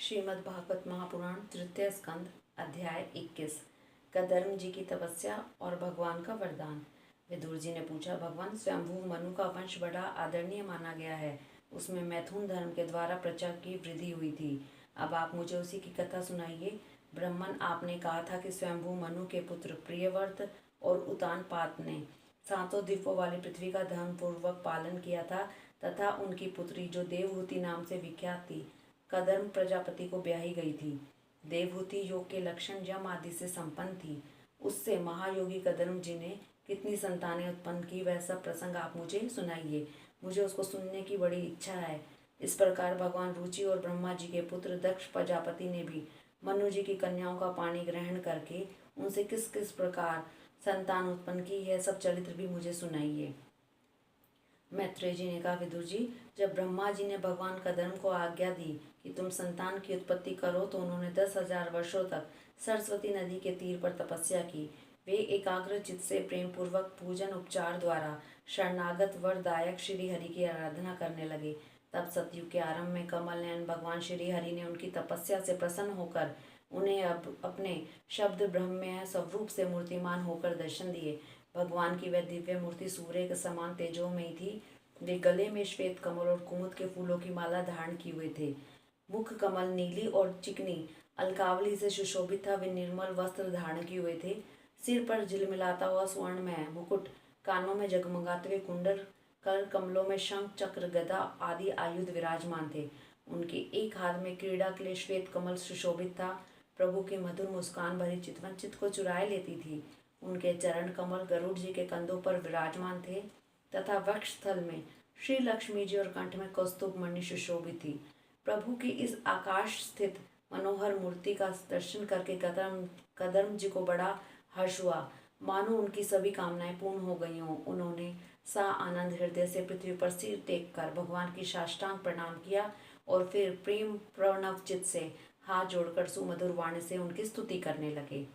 श्रीमद् भागवत महापुराण तृतीय स्कंद अध्याय 21। कदर्म जी की तपस्या और भगवान का वरदान। विदुर जी ने पूछा, भगवान स्वयंभू मनु का वंश बड़ा आदरणीय माना गया है। उसमें मैथुन धर्म के द्वारा प्रजा की वृद्धि हुई थी। अब आप मुझे उसी की कथा सुनाइए। ब्रह्मन, आपने कहा था कि स्वयंभू मनु के पुत्र प्रियव्रत और उतानपाद ने सातों द्वीपों वाली पृथ्वी का धर्म पूर्वक पालन किया था तथा उनकी पुत्री जो देवहूति नाम से विख्यात थी कदर्म प्रजापति को ब्याही गई थी। देवहूति योग के लक्षण यम आदि से संपन्न थी। उससे महायोगी कदर्म जी ने कितनी संतानें उत्पन्न की, वह सब प्रसंग आप मुझे सुनाइए। मुझे उसको सुनने की बड़ी इच्छा है। इस प्रकार भगवान रुचि और ब्रह्मा जी के पुत्र दक्ष प्रजापति ने भी मनु जी की कन्याओं का पानी ग्रहण करके उनसे किस किस प्रकार संतान उत्पन्न की, यह सब चरित्र भी मुझे सुनाइए। मैत्रेय जी ने कहा, विदुर जी, जब ब्रह्मा जी ने भगवान कदर्म को आज्ञा दी कि तुम संतान की उत्पत्ति करो तो उन्होंने 10,000 वर्षों तक सरस्वती नदी के तीर पर तपस्या की। वे एकाग्र चित्त से प्रेम पूर्वक पूजन उपचार द्वारा शरणागत वरदायक श्री हरि की आराधना करने लगे। तब सतयुग के आरंभ में कमल नयन भगवान श्री हरि ने उनकी तपस्या से प्रसन्न होकर उन्हें अब अपने शब्द ब्रह्ममय स्वरूप से मूर्तिमान होकर दर्शन दिए। भगवान की वह दिव्य मूर्ति सूर्य के समान तेजोमयी थी। वे गले में श्वेत कमल और कुमुद के फूलों की माला धारण किए हुए थे। मुख कमल नीली और चिकनी अलकावली से सुशोभित था। वे निर्मल वस्त्र धारण किए हुए थे। सिर पर झिलमिलाता हुआ स्वर्णमय मुकुट, कानों में जगमगाते हुए कुंडल, कर कमलों में शंख चक्र गदा आदि आयुध विराजमान थे। उनके एक हाथ में क्रीड़ा के लिए श्वेत कमल सुशोभित था। प्रभु की मधुर मुस्कान भरी चितवन चित्त को चुराए लेती थी। उनके चरण कमल गरुड़ जी के कंधों पर विराजमान थे तथा वक्ष स्थल में श्री लक्ष्मी जी और कंठ में कौस्तुभ मणि सुशोभित थी। प्रभु की इस आकाश स्थित मनोहर मूर्ति का दर्शन करके कदर्म जी को बड़ा हर्ष हुआ, मानो उनकी सभी कामनाएं पूर्ण हो गई हों। उन्होंने सा आनंद हृदय से पृथ्वी पर सिर टेक कर भगवान की साष्टांग प्रणाम किया और फिर प्रेम प्रणव चित्त से हाथ जोड़कर सुमधुर वाणी से उनकी स्तुति करने लगे।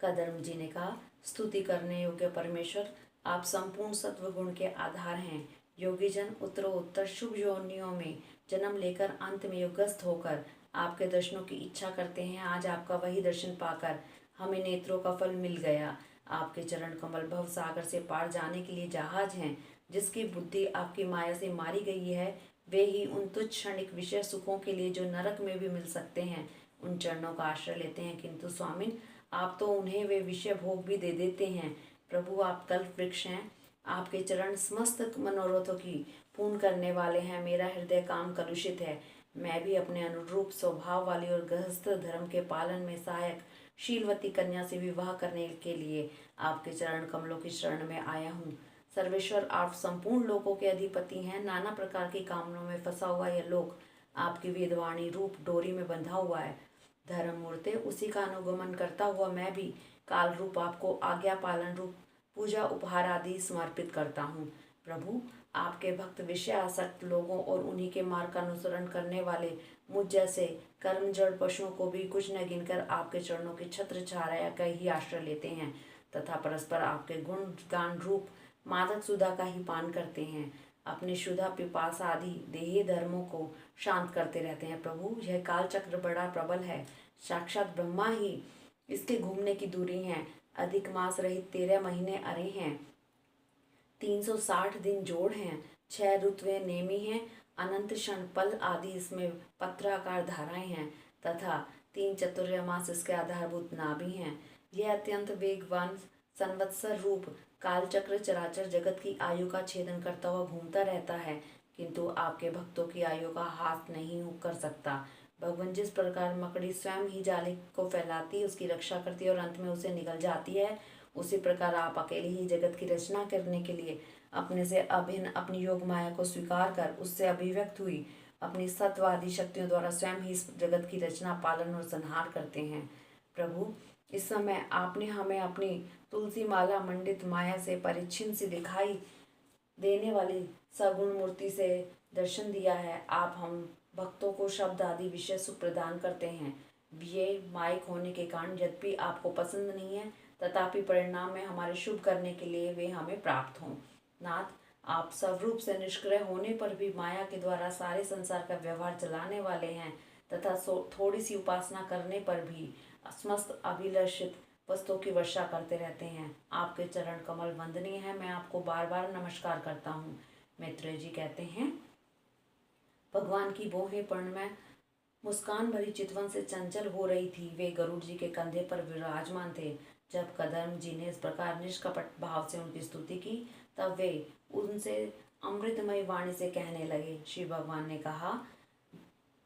कदर्म जी ने कहा, स्तुति करने योग्य परमेश्वर, आप संपूर्ण सत्व गुण के आधार हैं। योगी जन उत्तरोत्तर शुभ योनियों में जन्म लेकर अंत में युगस्थ होकर आपके दर्शनों की इच्छा करते हैं। आज आपका वही दर्शन पाकर हमें नेत्रों का फल मिल गया। आपके चरण कमल भव सागर से पार जाने के लिए जहाज हैं। जिसकी बुद्धि आपकी माया से मारी गई है, वे ही उन तुच्छ क्षणिक विषय सुखों के लिए जो नरक में भी मिल सकते हैं उन चरणों का आश्रय लेते हैं। किंतु स्वामिन, आप तो उन्हें वे विषय भोग भी दे देते हैं। प्रभु, आप कल्प वृक्ष हैं। आपके चरण समस्त मनोरथों की पूर्ण करने वाले हैं। मेरा हृदय काम कलुषित है। मैं भी अपने अनुरूप स्वभाव वाली और गृहस्थ धर्म के पालन में सहायक शीलवती कन्या से विवाह करने के लिए आपके चरण कमलों की शरण में आया हूँ। सर्वेश्वर, आप संपूर्ण लोकों के अधिपति हैं। नाना प्रकार की कामनाओं में फंसा हुआ यह लोक आपकी वेदवाणी रूप डोरी में बंधा हुआ है। धर्म मूर्ते, उसी का अनुगमन करता हुआ मैं भी काल रूप आपको आज्ञा पालन रूप पूजा उपहार आदि समर्पित करता हूँ। प्रभु, आपके भक्त विषय आसक्त लोगों और उन्हीं के मार्ग का अनुसरण करने वाले मुझ जैसे कर्मजड़ पशुओं को भी कुछ न गिनकर आपके चरणों की छत्र छाया का ही आश्रय लेते हैं तथा परस्पर आपके गुण गान रूप मादक सुधा का ही पान करते हैं। अपनी शुद्धा पिपासा आदि देही धर्मों को शांत करते रहते हैं। प्रभु, यह काल चक्र बड़ा प्रबल है। साक्षात ब्रह्मा ही इसके घूमने की दूरी है। अधिक मास रहित 13 महीने अरे हैं। 360 दिन जोड़ हैं। 6 ऋतुएं नेमी हैं। अनंत क्षण पल आदि इसमें पत्राकार धाराएं हैं तथा 3 चतुर्मास इसके आधारभूत नाभि हैं। यह अत्यंत वेगवान संवत्सर रूप कालचक्र चराचर जगत की आयु का छेदन करता हुआ घूमता रहता है, किंतु आपके भक्तों की आयु का हाथ नहीं कर सकता। भगवान, जिस प्रकार मकड़ी स्वयं ही जाले को फैलाती, उसकी रक्षा करती और अंत में उसे निगल जाती है, उसी प्रकार आप अकेले ही जगत की रचना करने के लिए अपने से अभिन्न अपनी योग माया को स्वीकार कर उससे अभिव्यक्त हुई अपनी सत्वादी शक्तियों द्वारा स्वयं ही इस जगत की रचना पालन और संहार करते हैं। प्रभु, इस समय आपने हमें अपनी तुलसी माला मंडित माया से परिच्छिन्न सी दिखाई देने वाली सगुण मूर्ति से दर्शन दिया है। आप हम भक्तों को शब्द आदि विषय सुख प्रदान करते हैं। ये माइक होने के कारण यद्यपि आपको पसंद नहीं है, तथापि परिणाम में हमारे शुभ करने के लिए वे हमें प्राप्त हों। नाथ, आप स्वरूप से निष्क्रिय होने पर भी माया के द्वारा सारे संसार का व्यवहार चलाने वाले हैं तथा थोड़ी सी उपासना करने पर भी समस्त अभिलषित वस्तुओं की वर्षा करते रहते हैं। आपके चरण कमल वंदनीय है, मैं आपको बार बार नमस्कार करता हूँ। मैत्रेय जी कहते हैं, भगवान की भौहें पर्ण में मुस्कान भरी चितवन से चंचल हो रही थी। वे गरुड़ जी के कंधे पर विराजमान थे। जब कदम जी ने इस प्रकार निष्कपट भाव से उनकी स्तुति की, तब वे उनसे अमृतमय वाणी से कहने लगे। श्री भगवान ने कहा,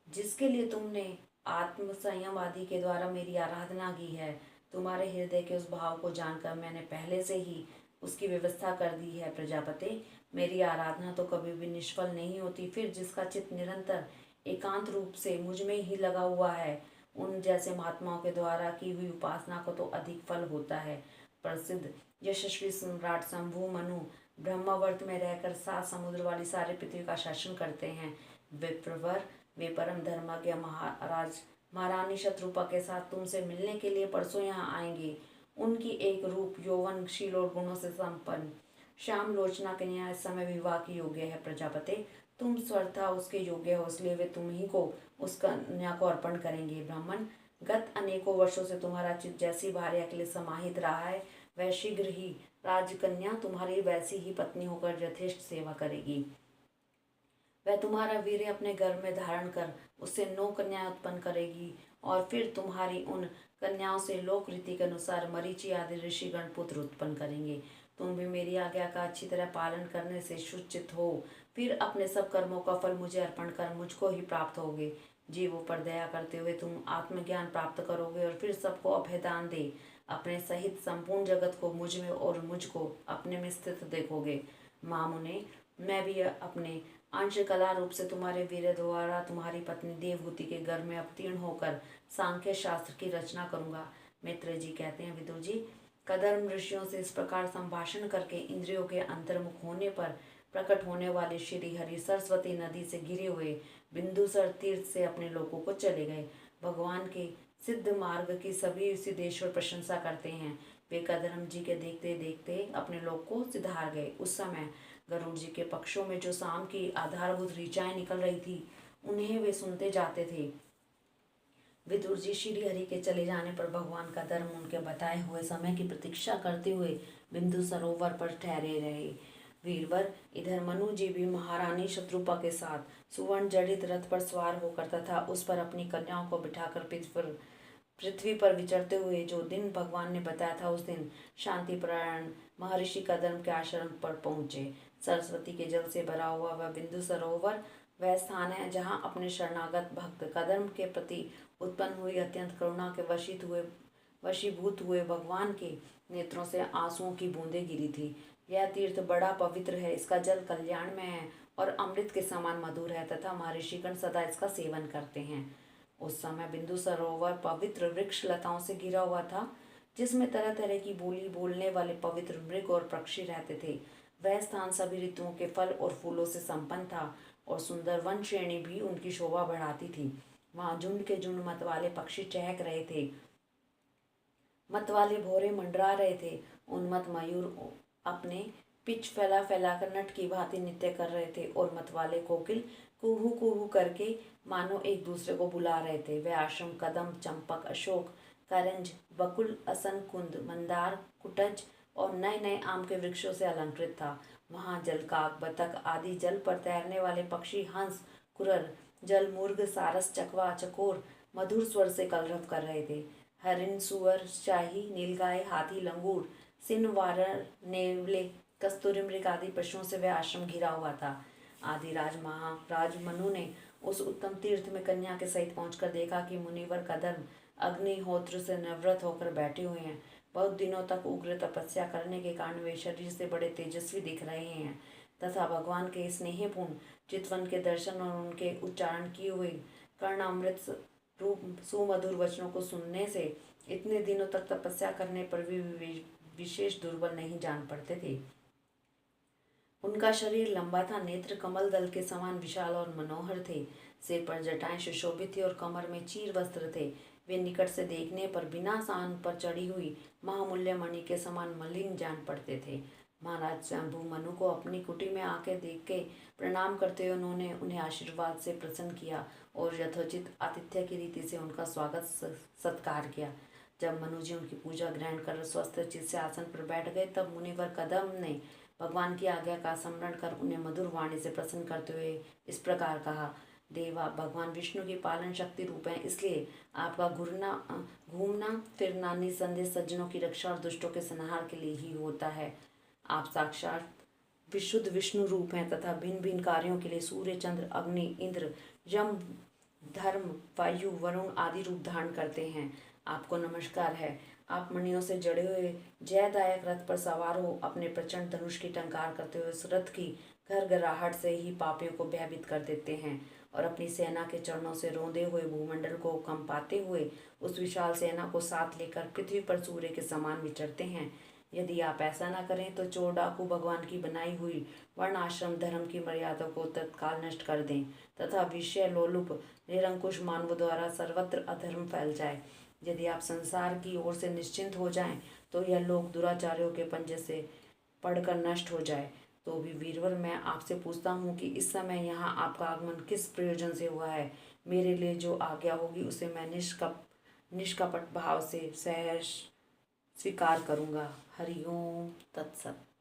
जिसके लिए तुमने आत्म संयम आदि के द्वारा मेरी आराधना की है, तुम्हारे हृदय के उस भाव को जानकर मैंने पहले से ही उसकी व्यवस्था कर दी है। प्रजापति, मेरी आराधना तो कभी भी निष्फल नहीं होती। फिर जिसका चित्त निरंतर एकांत रूप से मुझ में ही लगा हुआ है, उन जैसे महात्माओं के द्वारा की हुई उपासना को तो अधिक फल होता है। प्रसिद्ध यशस्वी सम्राट शंभु मनु ब्रह्मवर्त में रहकर 7 समुद्र वाली सारी पृथ्वी का शासन करते हैं। विप्रवर, वे परम धर्मज्ञ महाराज महारानी शत्रुपा के साथ तुमसे मिलने के लिए परसों यहाँ आएंगे। उनकी एक रूप यौवनशील और गुणों से संपन्न श्याम लोचना कन्या इस समय विवाह की योग्य है। प्रजापति, तुम स्वतः उसके योग्य हो, इसलिए वे तुम ही को उस कन्या को अर्पण करेंगे। ब्राह्मण, गत अनेकों वर्षों से तुम्हारा चित्त जैसी भार्या के लिए समाहित रहा है, वह शीघ्र ही राजकन्या तुम्हारी वैसी ही पत्नी होकर यथेष्ट सेवा करेगी। वह तुम्हारा वीर्य अपने गर्भ में धारण कर उससे 9 कन्याएं उत्पन्न करेगी और फिर तुम्हारी उन कन्याओं से लोक रीति के अनुसार मरीचि आदि ऋषिगण पुत्र उत्पन्न करेंगे। तुम भी मेरी आज्ञा का अच्छी तरह पालन करने से सुचित हो, फिर अपने सब कर्मों का फल मुझे अर्पण कर मुझको ही प्राप्त होगे। जीवों पर दया करते हुए तुम आत्मज्ञान प्राप्त करोगे और फिर सबको अभयदान दे अपने सहित संपूर्ण जगत को मुझ में और मुझको अपने में स्थित देखोगे। मामुने, मैं भी अपने अंश कला रूप से तुम्हारे वीर्य द्वारा तुम्हारी पत्नी देवहूति के गर्भ में अवतीर्ण होकर सांख्य शास्त्र की रचना करूंगा। मैत्रेय जी कहते हैं, विदुर जी, कदर्म ऋषियों से इस प्रकार संभाषण करके इंद्रियों के अंतर्मुख होने पर प्रकट होने वाले श्री हरि सरस्वती नदी से घिरे हुए बिंदुसर तीर्थ से अपने लोगों को चले गए। भगवान के सिद्ध मार्ग की सभी सिद्धेश्वर प्रशंसा करते हैं। वे कदरम जी के देखते देखते अपने लोग को सिधार गए। उस समय गरुड़ जी के पक्षों में जो शाम की आधारभूत ऋचाएं निकल रही थी, उन्हें वे सुनते जाते थे। विदुर जी श्री हरि के चले जाने पर भगवान का धर्म उनके बताए हुए समय की प्रतीक्षा करते हुए बिंदु सरोवर पर ठहरे रहे। वीरवर, इधर मनु जी भी महारानी शत्रुपा के साथ सुवर्ण जड़ित रथ पर सवार होकर तथा उस पर अपनी कन्याओं को बिठाकर पृथ्वी पर विचरते हुए जो दिन भगवान ने बताया था, उस दिन शांतिपरायण महर्षि कदम के आश्रम पर पहुंचे। सरस्वती के जल से भरा हुआ वह बिंदु सरोवर वह स्थान है जहाँ अपने शरणागत भक्त कदम के प्रति उत्पन्न हुई अत्यंत करुणा के वशीभूत हुए भगवान के नेत्रों से आंसुओं की बूंदें गिरी थी। यह तीर्थ बड़ा पवित्र है, इसका जल कल्याण में है और अमृत के समान मधुर है तथा महर्षिगण सदा इसका सेवन करते हैं। उस समय बिंदु सरोवर पवित्र वृक्ष लताओं से घिरा हुआ था, जिसमें तरह तरह की बोली बोलने वाले पवित्र मृग और पक्षी रहते थे। वह स्थान सभी ऋतुओं के फल और फूलों से संपन्न था और सुंदर वन श्रेणी भी उनकी शोभा बढ़ाती थी। वहां झुंड के झुंड मतवाले पक्षी चहक रहे थे, मतवाले भौरे मंडरा रहे थे। उन्मत्त मयूर अपने पिच फैला फैलाकर नट की भांति नृत्य कर रहे थे और मतवाले कोकिल कुहू कुहू करके मानो एक दूसरे को बुला रहे थे। वह आश्रम कदम, चंपक, अशोक, करंज, बकुल, असन, कुंद, मंदार, कुटज और नए नए आम के वृक्षों से अलंकृत था। वहां जलकाक, बतख आदि जल पर तैरने वाले पक्षी, हंस, कुरर, जल मुर्ग, सारस, चकवा, चकोर मधुर स्वर से कलरव कर रहे थे। हरिण, सुअर, शाही, नीलगाय, हाथी, लंगूर, सिंह, वानर, नेवले, कस्तूरी मृग आदि पशुओं से वह आश्रम घिरा हुआ था। आदिराज महाराज मनु ने उस उत्तम तीर्थ में कन्या के सहित पहुंचकर देखा कि मुनिवर कदम अग्निहोत्र से निवृत्त होकर बैठे हुए हैं। बहुत दिनों तक उग्र तपस्या करने के कारण वे शरीर से बड़े तेजस्वी दिख रहे हैं तथा भगवान के स्नेहपूर्ण चितवन के दर्शन और उनके उच्चारण किए हुए कर्ण अमृत रूप सुमधुर वचनों को सुनने से इतने दिनों तक तपस्या करने पर भी विशेष दुर्बल नहीं जान पड़ते थे। उनका शरीर लंबा था, नेत्र कमल दल के समान विशाल और मनोहर थे, सिर पर जटाएं सुशोभित थी और कमर में चीर वस्त्र थे। वे निकट से देखने पर बिना सान पर चढ़ी हुई महामूल्य मणि के समान मलिन जान पड़ते थे। महाराज स्वयंभू मनु को अपनी कुटी में आके देख के प्रणाम करते हुए उन्होंने उन्हें आशीर्वाद से प्रसन्न किया और यथोचित आतिथ्य की रीति से उनका स्वागत सत्कार किया। जब मनु जी उनकी पूजा ग्रहण कर स्वस्थ चित्त से आसन पर बैठ गए, तब मुनिवर कदम ने भगवान की आज्ञा का स्मरण कर उन्हें मधुर वाणी से प्रसन्न करते हुए इस प्रकार कहा, देव, आप भगवान विष्णु की पालन शक्ति रूप हैं, इसलिए आपका घूमना फिरना निसंदेह सज्जनों की रक्षा और दुष्टों के संहार के लिए ही होता है। आप साक्षात विशुद्ध विष्णु रूप हैं तथा भिन्न भिन्न कार्यों के लिए सूर्य, चंद्र, अग्नि, इंद्र, यम, धर्म, वायु, वरुण आदि रूप धारण करते हैं। आपको नमस्कार है। आप मणियों से जड़े हुए जयदायक रथ पर सवार हो अपने प्रचंड धनुष की टंकार करते हुए उस रथ की घरघराहट से ही पापियों को भयभीत कर देते हैं और अपनी सेना के चरणों से रोंदे हुए भूमंडल को कंपाते हुए उस विशाल सेना को साथ लेकर पृथ्वी पर सूर्य के समान विचरते हैं। यदि आप ऐसा न करें तो चोर डाकू भगवान की बनाई हुई वर्ण आश्रम धर्म की मर्यादा को तत्काल नष्ट कर दें तथा विषय लोलुप निरंकुश मानवों द्वारा सर्वत्र अधर्म फैल जाए। यदि आप संसार की ओर से निश्चिंत हो जाएं तो यह लोक दुराचारियों के पंजे से पड़कर नष्ट हो जाए। तो भी वीरवर, मैं आपसे पूछता हूँ कि इस समय यहाँ आपका आगमन किस प्रयोजन से हुआ है? मेरे लिए जो आज्ञा होगी उसे मैं निष्कपट भाव से सहर्ष स्वीकार करूँगा। हरि ओम तत्सत।